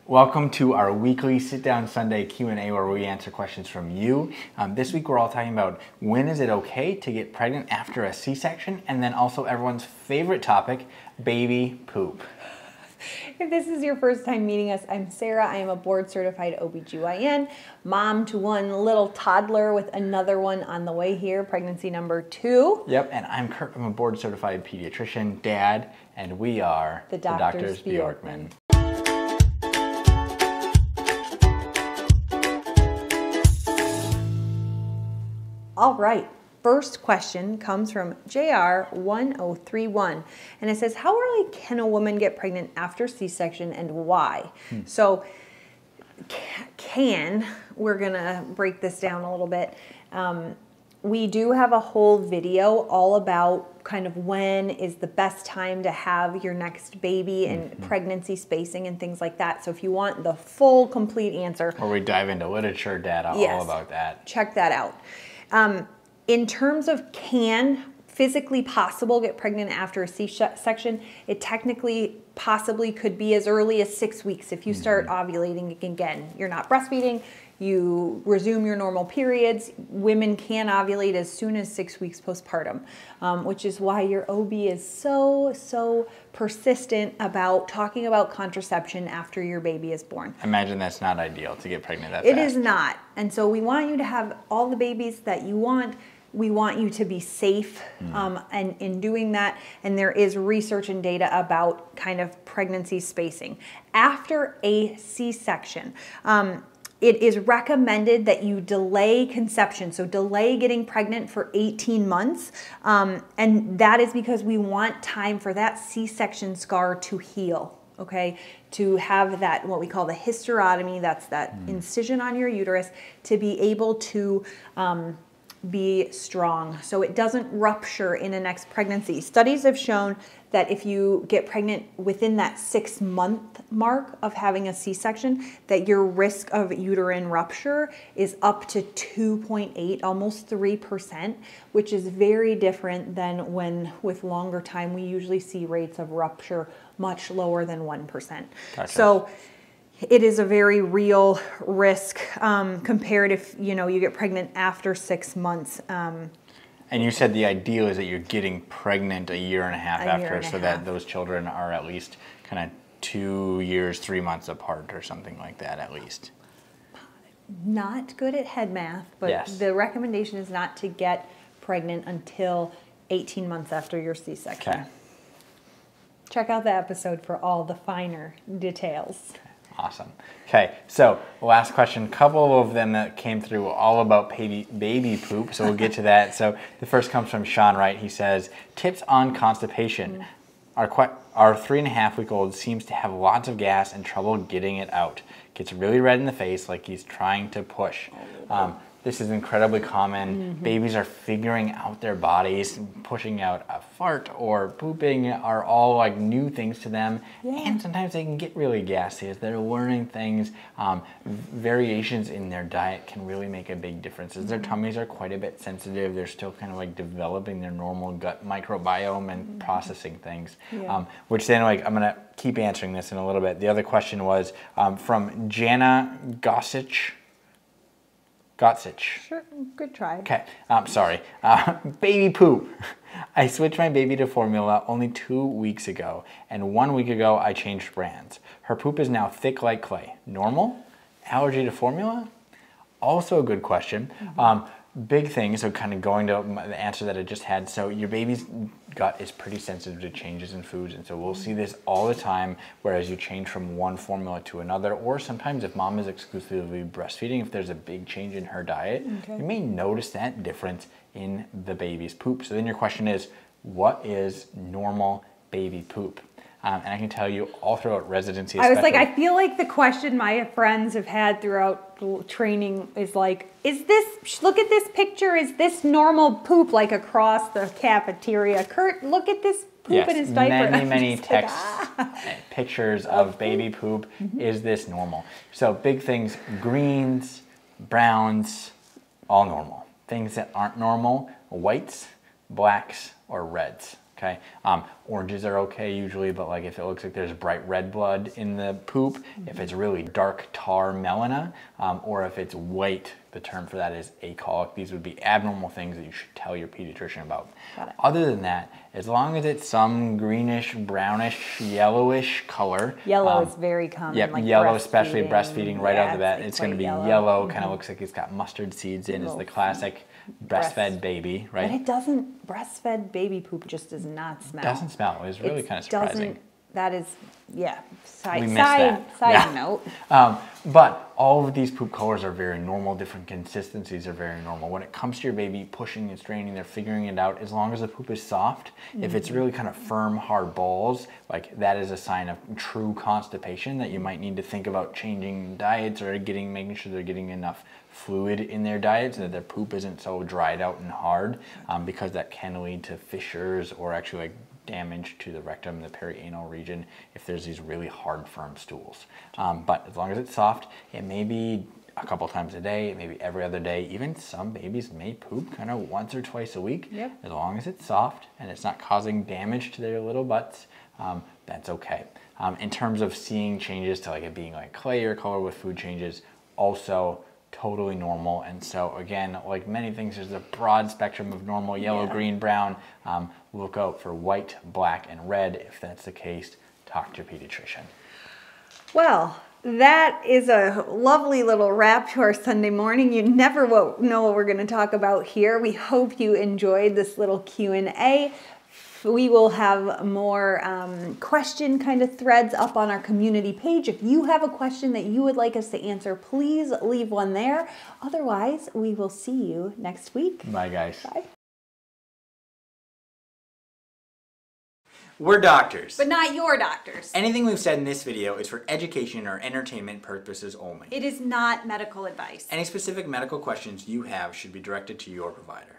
Welcome to our weekly Sit Down Sunday Q&A where we answer questions from you. This week we're all talking about when is it okay to get pregnant after a C-section, and then also everyone's favorite topic, baby poop. If this is your first time meeting us, I'm Sarah. I am a board-certified OBGYN, mom to one little toddler with another one on the way here, pregnancy number 2. Yep, and I'm Kurt. I'm a board-certified pediatrician, dad, and we are the Doctors Bjorkman. All right, first question comes from JR1031, and it says, how early can a woman get pregnant after C-section and why? So, we're gonna break this down a little bit. We do have a whole video all about kind of when is the best time to have your next baby and pregnancy spacing and things like that. So if you want the full, complete answer. Or we dive into literature data all about that. Check that out. In terms of can physically possible get pregnant after a C-section, it technically possibly could be as early as 6 weeks if you start ovulating again. You're not breastfeeding, you resume your normal periods. Women can ovulate as soon as 6 weeks postpartum, which is why your OB is so persistent about talking about contraception after your baby is born. Imagine that's not ideal to get pregnant that fast. It is not. And so we want you to have all the babies that you want. We want you to be safe and in doing that, and there is research and data about kind of pregnancy spacing. After a C-section, it is recommended that you delay conception, so delay getting pregnant for 18 months, and that is because we want time for that C-section scar to heal, okay? To have that, what we call the hysterotomy, that's that incision on your uterus, to be able to be strong so it doesn't rupture in a next pregnancy. Studies have shown that if you get pregnant within that 6-month mark of having a C-section, that your risk of uterine rupture is up to 2.8, almost 3%, which is very different than when with longer time we usually see rates of rupture much lower than 1%. Gotcha. So it is a very real risk compared if you get pregnant after 6 months. And you said the ideal is that you're getting pregnant a year and a half after, so that those children are at least kind of 2 years, 3 months apart or something like that at least. Not good at head math, but the recommendation is not to get pregnant until 18 months after your C-section. Okay. Check out the episode for all the finer details. Okay. Awesome. Okay, so last question, a couple of them that came through all about baby poop, so we'll get to that. So the first comes from Sean Wright. He says, tips on constipation. Our 3.5-week-old seems to have lots of gas and trouble getting it out. Gets really red in the face like he's trying to push. This is incredibly common. Babies are figuring out their bodies. Pushing out a fart or pooping are all like new things to them. And sometimes they can get really gassy as they're learning things. Variations in their diet can really make a big difference. As their tummies are quite a bit sensitive, they're still kind of like developing their normal gut microbiome and processing things. Which then I'm gonna keep answering this in a little bit. The other question was from Jana Gossich. Sure, good try. Okay, sorry. Baby poop. I switched my baby to formula only 2 weeks ago, and 1 week ago I changed brands. Her poop is now thick like clay. Normal? Allergy to formula? Also a good question. Big thing, so kind of going to the answer that I just had. So your baby's gut is pretty sensitive to changes in foods, and so we'll see this all the time, whereas you change from one formula to another, or sometimes if mom is exclusively breastfeeding, if there's a big change in her diet, you may notice that difference in the baby's poop. So then your question is, what is normal baby poop? And I can tell you all throughout residency, I was like, I feel like the question my friends have had throughout training is like, look at this picture, is this normal poop like across the cafeteria? Kurt, look at this poop in his diaper. Many texts, pictures of baby poop. Is this normal? So big things, greens, browns, all normal. Things that aren't normal, whites, blacks, or reds. Okay, oranges are okay usually, but like if it looks like there's bright red blood in the poop, if it's really dark tar melena, or if it's white, the term for that is acolic. These would be abnormal things that you should tell your pediatrician about. Got it. Other than that, as long as it's some greenish, brownish, yellowish color. Yellow is very common. Yep, like yellow, especially breastfeeding right out the bat. like It's going to be quite yellow, kind of looks like it's got mustard seeds in. It's the Little classic breastfed baby, right? But it doesn't, breastfed baby poop just does not smell. Doesn't smell. It was really kind of surprising. That is, yeah, We missed side that. note. But all of these poop colors are very normal. Different consistencies are very normal. When it comes to your baby pushing and straining, they're figuring it out. As long as the poop is soft, if it's really kind of firm, hard balls, like that is a sign of true constipation that you might need to think about changing diets or making sure they're getting enough fluid in their diet so that their poop isn't so dried out and hard, because that can lead to fissures or actually like damage to the rectum, the perianal region, if there's these really hard, firm stools. But as long as it's soft, it may be a couple times a day, maybe every other day. Even some babies may poop kind of once or twice a week. Yep. As long as it's soft and it's not causing damage to their little butts, that's okay. In terms of seeing changes to like it being like clay or color with food changes, also totally normal. And so again, like many things, there's a broad spectrum of normal: yellow, green, brown. Look out for white, black, and red. If that's the case, talk to your pediatrician. Well, that is a lovely little wrap to our Sunday morning. You never know what we're going to talk about here. We hope you enjoyed this little Q&A. We will have more question kind of threads up on our community page. If you have a question that you would like us to answer, please leave one there. Otherwise, we will see you next week. Bye, guys. Bye. We're doctors. But not your doctors. Anything we've said in this video is for education or entertainment purposes only. It is not medical advice. Any specific medical questions you have should be directed to your provider.